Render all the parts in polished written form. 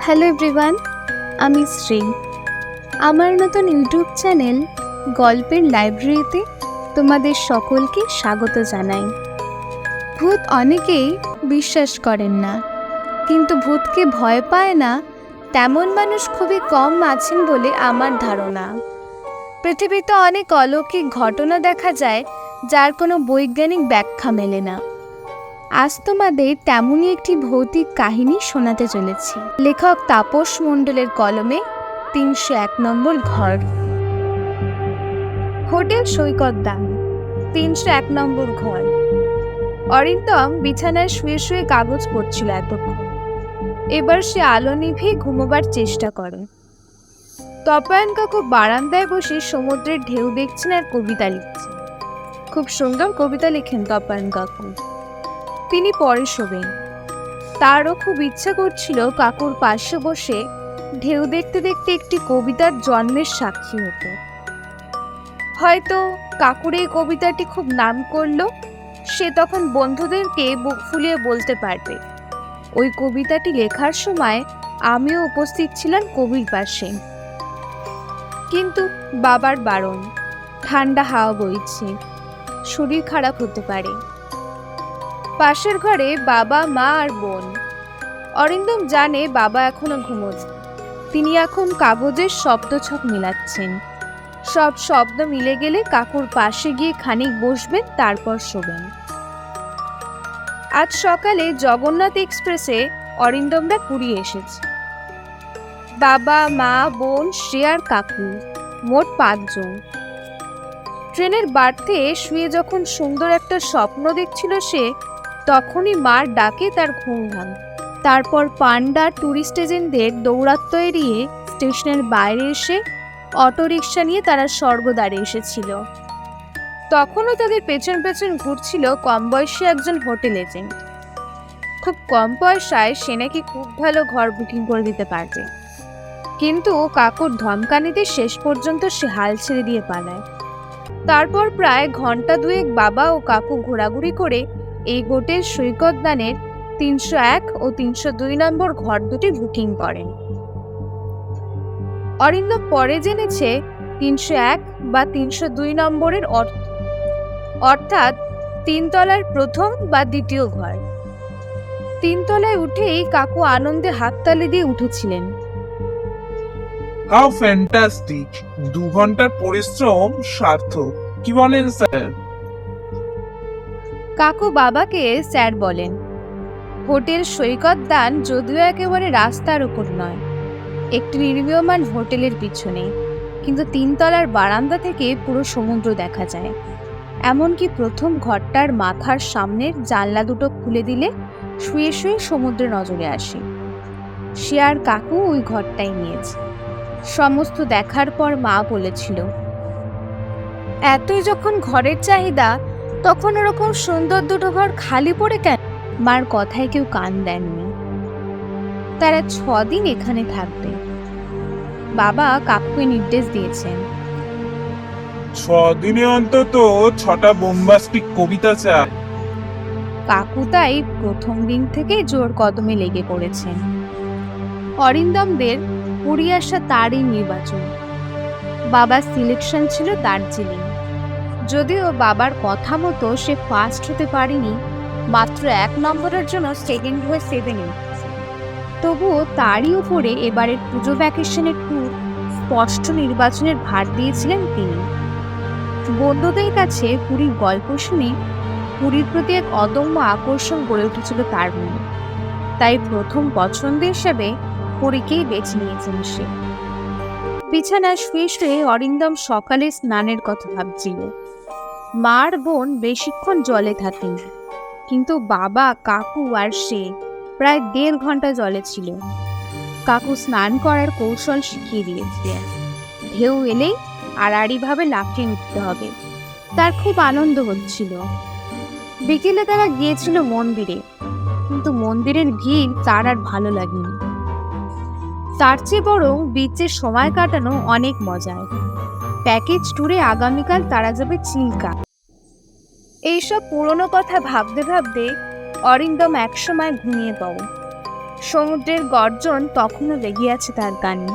Hello everyone, আমি শ্রী। আমার নতুন ইউটিউব চ্যানেল গল্পের লাইব্রেরিতে তোমাদের সকলকে স্বাগত জানাই। ভূত অনেকেই বিশ্বাস করেন না, কিন্তু ভূতকে ভয় পায় না তেমন মানুষ খুবই কম আছেন বলে আমার ধারণা। পৃথিবীতে অনেক অলৌকিক ঘটনা দেখা যায় যার কোনো বৈজ্ঞানিক ব্যাখ্যা মেলে না। আজ তোমাদের তেমনই একটি ভৌতিক কাহিনী শোনাতে চলেছি। লেখক তাপস মণ্ডলের কলমে ৩০১ নম্বর ঘর। হোটেল সৈকত দান, ৩০১ নম্বর ঘর। অরিন্দম বিছানায় শুয়ে শুয়ে কাগজ পড়ছিল এতক্ষণ। এবার সে আলো নিভিয়ে ঘুমোবার চেষ্টা করে। তপায়ন কাকু বারান্দায় বসে সমুদ্রের ঢেউ দেখছেন আর কবিতা লিখছেন। খুব সুন্দর কবিতা লেখেন তপায়ন কাকু। তিনি পরে শোবেন। তারও খুব ইচ্ছা করছিল কাকুর পাশে বসে ঢেউ দেখতে দেখতে একটি কবিতার জন্মের সাক্ষী হতো। হয়তো কাকুর এই কবিতাটি খুব নাম করলো, সে তখন বন্ধুদেরকে বুক ফুলিয়ে বলতে পারবে, ওই কবিতাটি লেখার সময় আমিও উপস্থিত ছিলাম কবির পাশে। কিন্তু বাবার বারণ, ঠান্ডা হাওয়া বইছে, শরীর খারাপ হতে পারে। পাশের ঘরে বাবা, মা আর বোন। অরিন্দম জানে বাবা এখনো ঘুমোচ্ছে। তিনি এখন কাগজের শব্দছক মিলাচ্ছেন। সব শব্দ মিলে গেলে কাকুর পাশে গিয়ে খানিক বসবেন, তারপর শোবেন। আজ সকালে জগন্নাথ এক্সপ্রেসে অরিন্দমরা পুরী এসেছে। বাবা, মা, বোন, শ্রী আর কাকু, মোট ৫ জন। ট্রেনের বার্থে শুয়ে যখন সুন্দর একটা স্বপ্ন দেখছিল সে, তখনই মার ডাকে তার ঘুম ভাঙে। তারপর পান্ডা ট্যুরিস্ট এজেন্টদের দৌরাত্ম্য এড়িয়ে স্টেশনের বাইরে এসে অটোরিকশা নিয়ে তারা স্বর্গদ্বারে এসেছিল। তখনও তাদের পেছন পেছন ঘুরছিল কম বয়সী একজন হোটেল এজেন্ট। খুব কম পয়সায় সে নাকি খুব ভালো ঘর বুকিং করে দিতে পারবে। কিন্তু কাকুর ধমকানিতে শেষ পর্যন্ত সে হাল ছেড়ে দিয়ে পালায়। তারপর প্রায় ঘন্টা দুয়েক বাবা ও কাকু ঘোরাঘুরি করে এই হোটেল সৈকত দানের ৩০১ ও ৩০২ নম্বর ঘর দুটি বুকিং করেন। অরিন্দম পরে জেনেছে ৩০১ বা ৩০২ নম্বরের অর্থাৎ ৩ তলার প্রথম বা দ্বিতীয় ঘর। ৩ তলায় উঠেই কাকু আনন্দে হাততালি দিয়ে উঠেছিলেন। How fantastic! ২ ঘন্টার পরিশ্রম সার্থক, কি বলেন স্যার? কাকু বাবাকে স্যার বলেন। হোটেল সৈকত দান যদিও একেবারে রাস্তার উপর নয়, একটি নির্মীয়মান হোটেলের পিছনে, কিন্তু ৩ তলার বারান্দা থেকে পুরো সমুদ্র দেখা যায়। এমনকি প্রথম ঘরটার মাথার সামনের জানলা দুটো খুলে দিলে শুয়ে শুয়ে সমুদ্রে নজরে আসে। সে আর কাকু ওই ঘরটাই নিয়েছে। সমস্ত দেখার পর মা বলেছিল, এতই যখন ঘরের চাহিদা, তখন ওরকম সুন্দর দুটো ঘর খালি পড়ে কেন? মার কথায় কেউ কান দেননি। তারা ৬ দিন এখানে থাকবে। বাবা কাকুকে নির্দেশ দিয়েছেন, ৬ দিনে অন্তত ৬টা বোম্বাস্টিক কবিতা চাই। কাকু তাই প্রথম দিন থেকে জোর কদমে লেগে পড়েছেন। অরিন্দমদের পুরী আসা তারই নির্বাচন। বাবার সিলেকশন ছিল দার্জিলিং। যদিও বাবার কথা মতো সে ফার্স্ট হতে পারেনি, মাত্র ১ নম্বরের জন্য সেকেন্ড হয়ে 7 তবুও তারই উপরে এবারের পুজো ভ্যাকেশনের ট্যুর স্পষ্ট নির্বাচনের ভার দিয়েছিলেন তিনি। বন্ধুদের কাছে পুরীর গল্প শুনে পুরীর প্রতি এক অদম্য আকর্ষণ গড়ে উঠেছিল তার মনে। তাই প্রথম পছন্দ হিসেবে পুরীকেই বেছে নিয়েছেন সে। বিছানায় শুয়ে শুয়ে অরিন্দম সকালে স্নানের কথা ভাবছিল। মার বোন বেশিক্ষণ জলে থাকেন, কিন্তু বাবা, কাকু আর সে প্রায় ১.৫ ঘন্টা জলে ছিল। কাকু স্নান করার কৌশল শিখিয়ে দিয়েছে। ঢেউ এলেই আড়াআড়িভাবে লাফিয়ে উঠতে হবে। তার খুব আনন্দ হচ্ছিল। বিকেলে তারা গিয়েছিল মন্দিরে, কিন্তু মন্দিরের ভিড় তার আর ভালো লাগেনি। তার চেয়ে বরং বিচে সময় কাটানো অনেক মজার। প্যাকেজ ট্যুরে আগামীকাল তারা যাবে চিল্কা। এইসব পুরনো কথা ভাবতে ভাবতে অরিন্দম একসময় ঘুমিয়ে পড়ে। সমুদ্রের গর্জন তখনও লেগে আছে তার কানে।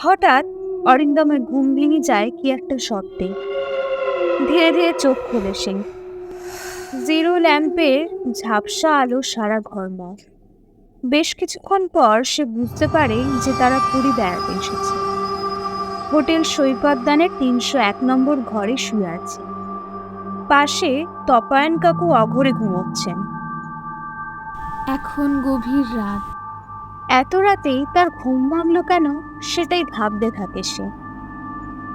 হঠাৎ অরিন্দমের ঘুম ভেঙে যায় কি একটা শব্দে। ধীরে ধীরে চোখ খুলে সে। জিরো ল্যাম্পের ঝাপসা আলো সারা ঘরময়। বেশ কিছুক্ষণ পর সে বুঝতে পারে যে তারা পুরী বেড়াতে এসেছে। হোটেল সৈকতদানের ৩০১ নম্বর ঘরে শুয়ে আছে। পাশে তপায়ন কাকু অঘরে ঘুমোচ্ছেন। এখন গভীর রাত। এত রাতেই তার ঘুম ভাঙলো কেন সেটাই ভাবতে থাকে সে।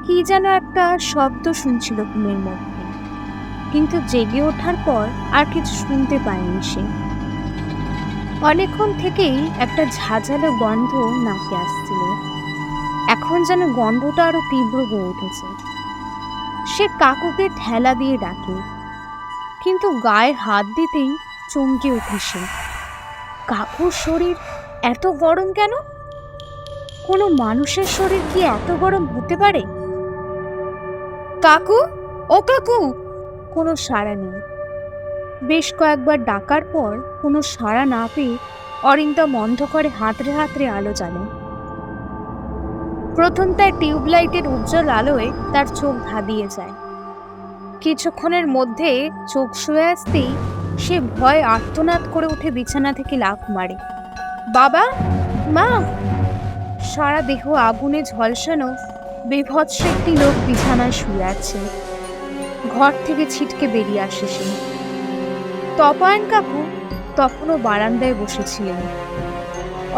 কি যেন একটা শব্দ শুনছিল ঘুমের মধ্যে, কিন্তু জেগে ওঠার পর আর কিছু শুনতে পায়নি সে। অনেকক্ষণ থেকেই একটা ঝাঁঝালো গন্ধ নাকে আসছিল। এখন যেন গন্ধটা আরো তীব্র হয়ে উঠেছে। সে কাকুকে ঠেলা দিয়ে ডাকে, কিন্তু গায়ে হাত দিতেই চমকে ওঠে সে। কাকুর শরীর এত গরম কেন? কোনো মানুষের শরীর কি এত গরম হতে পারে? কাকু, ও কাকু! কোনো সাড়া নেই। বেশ কয়েকবার ডাকার পর কোনো সাড়া না পেয়ে অরিন্দম অন্ধকারে হাতড়ে হাতড়ে আলো জ্বালে। প্রথম তার টিউবলাইটের উজ্জ্বল আলোয় তার চোখ ধাঁধিয়ে যায়। কিছুক্ষণের মধ্যে চোখ শুয়ে আসতেই সে ভয়ে আর্তনাদ করে উঠে বিছানা থেকে লাফ মারে। বাবা, মা! সারা দেহ আগুনে ঝলসানো বীভৎস একটি লোক বিছানায় শুয়ে আছে। ঘর থেকে ছিটকে বেরিয়ে আসে সে। তপায়ন কাকু তখনও বারান্দায় বসেছিলেন।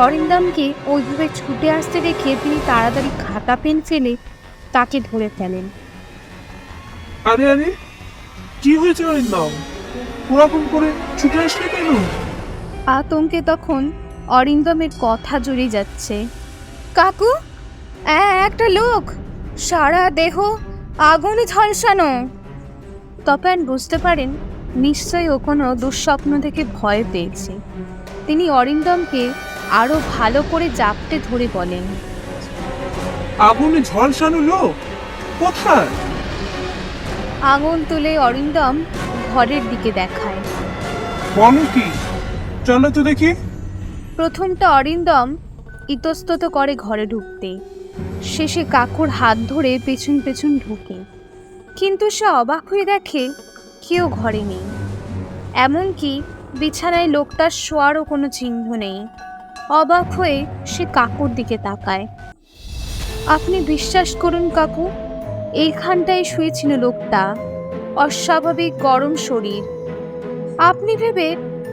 অরিন্দমকে ওইভাবে ছুটে আসতে দেখে তিনি তাড়াতাড়ি খাতা পেন ফেলে তাকে ধরে ফেলেন। আরে আরে, কি হয়েছে অরিন্দম? ওরকম করে ছুটে আসলে কেন? আতঙ্কে তখন অরিন্দমের কথা জুড়ে যাচ্ছে। কাকু, একটা লোক, সারা দেহ আগুনে ঝলসানো। তপায়ন বুঝতে পারেন নিশ্চয়ই ও কোনো দুঃস্বপ্ন থেকে ভয় পেয়েছে। তিনি অরিন্দমকে আরো ভালো করে জাপটে ধরে বলেন, আগুনে ঝলসানো লোক? কোথায়? আগুন তুলে অরিন্দম ঘরের দিকে দেখায়। বলো কি? চলো তো দেখি। প্রথমটা অরিন্দম ইতস্তত করে ঘরে ঢুকতে, শেষে কাকুর হাত ধরে পেছন পেছন ঢুকে। কিন্তু সে অবাক হয়ে দেখে কেউ ঘরে নেই। এমনকি বিছানায় লোকটার শোয়ারও কোনো চিহ্ন নেই। অবাক হয়ে সে কাকুর দিকে তাকায়। আপনি বিশ্বাস করুন কাকু, এইখানটায় শুয়েছিল লোকটা। অস্বাভাবিক গরম শরীর। আপনি ভেবে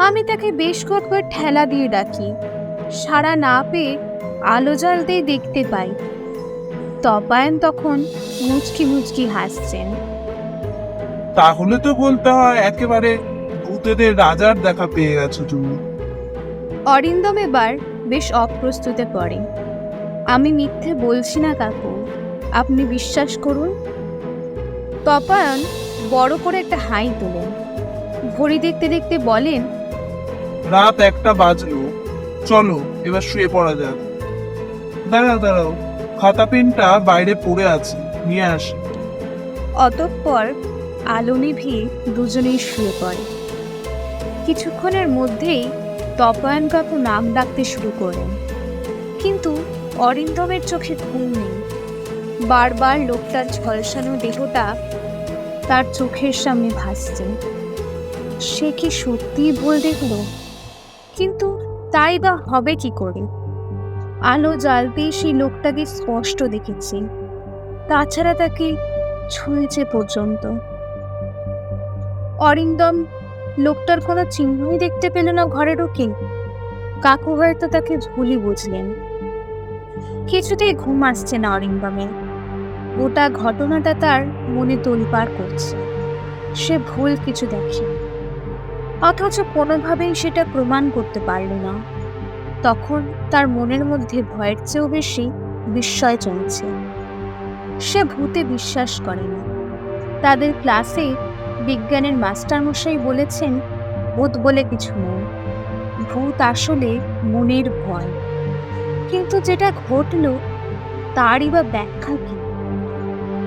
আমি তাকে বেশ কয়েকবার ঠেলা দিয়ে ডাকি, সাড়া না পেয়ে আলো জ্বালতেই দেখতে পাই। তপায়ন তখন মুচকি মুচকি হাসছেন। তাহলে তো বলতে হয় একেবারে ভূতেদের রাজার দেখা পেয়ে গেছো তুমি। অরিন্দম এবার বেশ অপ্রস্তুতে পড়ে। আমি মিথ্যে বলছি না কাকু, আপনি বিশ্বাস করুন। তপায়ন বড় করে একটা হাই তোলেন। ঘড়ি দেখতে দেখতে বলেন, রাত 1টা বাজলো, চলো এবার শুয়ে পড়া যাক। দাঁড়াও দাঁড়াও, খাতা পেনটা বাইরে পড়ে আছে, নিয়ে আসি। অতঃপর আলো নিভিয়ে দুজনেই শুয়ে পড়ে। কিছুক্ষণের মধ্যেই তপায়ন কাকু নাক ডাকতে শুরু করেন, কিন্তু অরিন্দমের চোখে ঘুম নেই। বারবার লোকটার ঝলসানো দেহটা তার চোখের সামনে ভাসছে। সে কি সত্যিই ভুল দেখল? কিন্তু তাই বা হবে কি করে? আলো জ্বালতেই সেই লোকটাকে স্পষ্ট দেখেছি, তাছাড়া তাকে ছুঁয়েছে পর্যন্ত। অরিন্দম লোকটার কোনো চিহ্নই দেখতে পেল না ঘরে ঢুকে। কাকু হয়তো তাকে ভুলই বুঝলেন। কিছুতেই ঘুম আসছে না অরিন্দমের। গোটা ঘটনাটা তার মনে তোলপাড় করছে। সে ভুল কিছু দেখে, অথচ কোনোভাবেই সেটা প্রমাণ করতে পারল না। তখন তার মনের মধ্যে ভয়ের চেয়েও বেশি বিস্ময় চলছে। সে ভূতে বিশ্বাস করে না। তাদের ক্লাসে বিজ্ঞানের মাস্টারমশাই বলেছেন, ভূত বলে কিছু নেই, ভূত আসলে মনের ভয়। কিন্তু যেটা ঘটল তারই বা ব্যাখ্যা কি?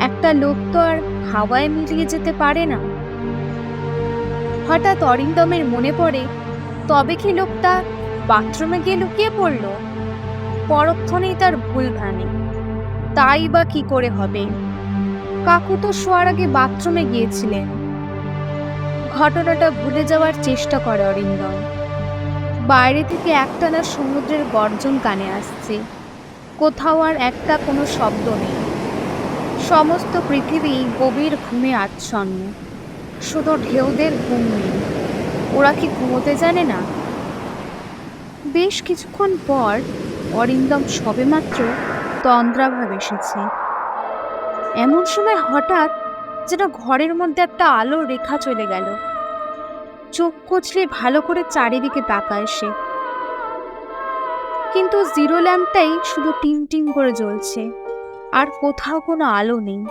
একটা লোক তো আর হাওয়ায় মিলিয়ে যেতে পারে না। হঠাৎ অরিন্দমের মনে পড়ে, তবে কি লোকটা বাথরুমে গিয়ে লুকিয়ে পড়ল। পরক্ষণেই তার ভুল ভানে। তাই বা কি করে হবে? কাকু তো শোয়ার আগে বাথরুমে গিয়েছিলেন। ঘটনাটা ভুলে যাওয়ার চেষ্টা করে অরিন্দম। বাইরে থেকে একটানা সমুদ্রের গর্জন কানে আসছে। কোথাও আর একটা কোনো শব্দ নেই। সমস্ত পৃথিবী গভীর ঘুমে আচ্ছন্ন। শুধু ঢেউদের ঘুম নেই। ওরা কি ঘুমোতে জানে না? বেশ কিছুক্ষণ পর অরিন্দম সবেমাত্র তন্দ্রাভাব এসেছে। এমন সময় হঠাৎ যেন ঘরের মধ্যে একটা আলোর রেখা চলে গেল। চোখ কচলে ভালো করে চারিদিকে তাকায় সে, কিন্তু জিরো ল্যাম্পটাই শুধু টিম টিম করে জ্বলছে, আর কোথাও কোনো আলো নেই।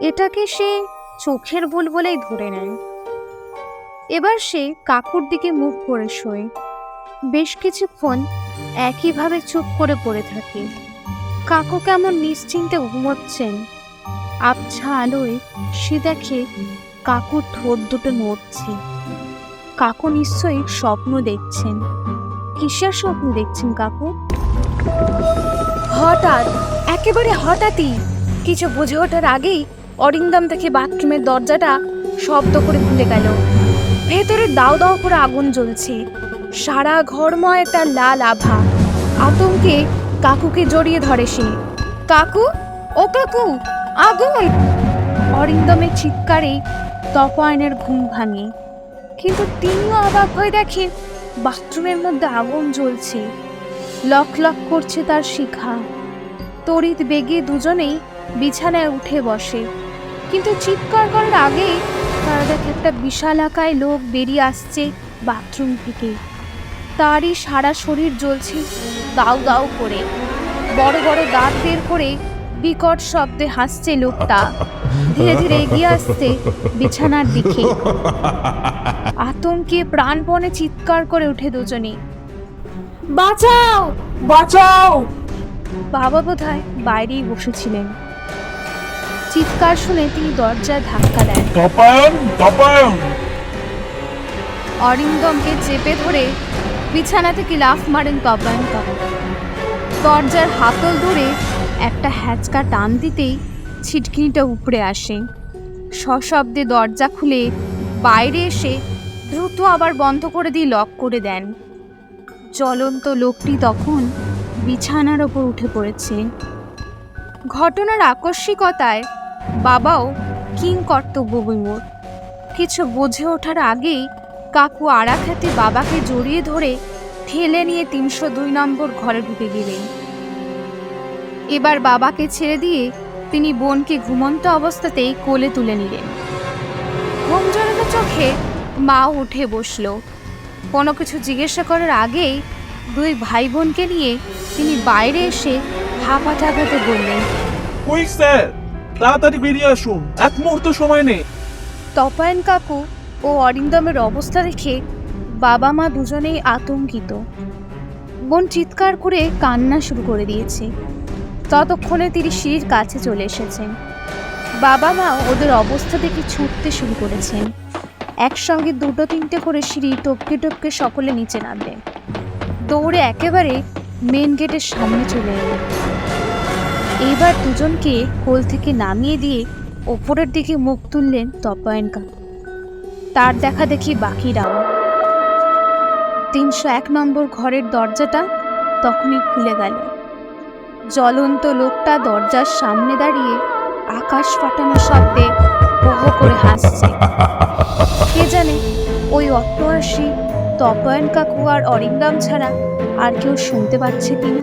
এটাকে সে চোখের ভুল বলেই ধরে নেয়। এবার সে কাকুর দিকে মুখ করে শোয়। বেশ কিছুক্ষণ একইভাবে চুপ করে পড়ে থাকে। কাকু কেমন নিশ্চিন্তে ঘুমোচ্ছেন। আবছা আলোয় সে দেখে কাকুর ঠোঁট দুটো নড়ছে। কাকু নিশ্চয়ই স্বপ্ন দেখছেন। কিসের স্বপ্ন দেখছেন কাকু? হঠাৎ, একেবারে হঠাৎই, কিছু বুঝে ওঠার আগেই অরিন্দম থেকে বাথরুমের দরজাটা শব্দ করে খুলে গেল। ভেতরে দাও দাও করে আগুন জ্বলছে। সারা ঘরময় একটা লাল আভা। আতঙ্কে কাকুকে জড়িয়ে ধরে সে। কাকু, ও কাকু, আগুন! অরিন্দমের চিৎকারে তপয়নের ঘুম ভাঙে। কিন্তু তিনিও অবাক হয়ে দেখে বাথরুমের মধ্যে আগুন জ্বলছে। লক লক করছে তার শিখা। তড়িৎ বেগে দুজনেই বিছানায় উঠে বসে। কিন্তু চিৎকার করার আগেই তারা দেখে একটা বিশালাকায় লোক বেরিয়ে আসছে বাথরুম থেকে। তারই সারা শরীর জ্বলছে দাউ দাউ করে। বড় বড় দাঁত বের করে বিকট শব্দে হাসছে লোকটা। ধীরে ধীরে এগিয়ে আসছে বিছানার দিকে। আতঙ্কে প্রাণপণে চিৎকার করে উঠে দুজনে, বাঁচাও, বাঁচাও! বাবা বোধহয় বাইরেই বসেছিলেন। চিৎকার শুনে তিনি দরজায় ধাক্কা দেন। তপায়ন, তপায়ন! অরিন্দমকে চেপে ধরে বিছানা থেকে লাফ মারেন তপায়ন কাকু। দরজার হাতল ধরে একটা হ্যাচকা টান দিতেই ছিটকিনিটা উপড়ে আসে। সশব্দে দরজা খুলে বাইরে এসে দ্রুত আবার বন্ধ করে দিয়ে লক করে দেন। জ্বলন্ত লোকটি তখন বিছানার ওপর উঠে পড়েছে। ঘটনার আকস্মিকতায় বাবাও কিং কর্তব্য বিমূঢ়। কিছু বুঝে ওঠার আগেই কাকু আড়াক হাতে বাবাকে জড়িয়ে ধরে ঠেলে নিয়ে ৩০২ নম্বর ঘরে ঢুকে গেলেন। এবার বাবাকে ছেড়ে দিয়ে তিনি বোনকে ঘুমন্ত অবস্থাতেই কোলে তুলে নিলেন। ঘুম জড়ানো চোখে মাও উঠে বসল। কোনো কিছু জিজ্ঞাসা করার আগেই দুই ভাই বোনকে নিয়ে তিনি বাইরে এসে হাঁপাতে বললেন, কুইক স্যার, তাড়াতাড়ি বেরিয়ে আসুন, এক মুহূর্ত সময় নেই। তপায়ন কাকু ও অরিন্দমের অবস্থা দেখে বাবা মা দুজনেই আতঙ্কিত। বোন চিৎকার করে কান্না শুরু করে দিয়েছে। ততক্ষণে তিনি সিঁড়ির কাছে চলে এসেছেন। বাবা মা ওদের অবস্থা দেখে ছুটতে শুরু করেছেন। একসঙ্গে দুটো তিনটে করে সিঁড়ি টপকে টপকে সকলে নিচে নামলেন। দৌড়ে একেবারে মেন গেটের সামনে চলে এলেন। এইবার দুজনকে কোল থেকে নামিয়ে দিয়ে ওপরের দিকে মুখ তুললেন তপায়ন কাকু। তার দেখা দেখি বাকিরাও। ৩০১ নম্বর ঘরের দরজাটা তখনই খুলে গেল। জ্বলন্ত লোকটা দরজার সামনে দাঁড়িয়ে আকাশ ফাটানো শব্দে হো হো করে হাসছে। কে জানে ওই অট্টহাসি তপায়ন কাকু আর অরিন্দম ছাড়া আর কেউ শুনতে পাচ্ছে কিনা।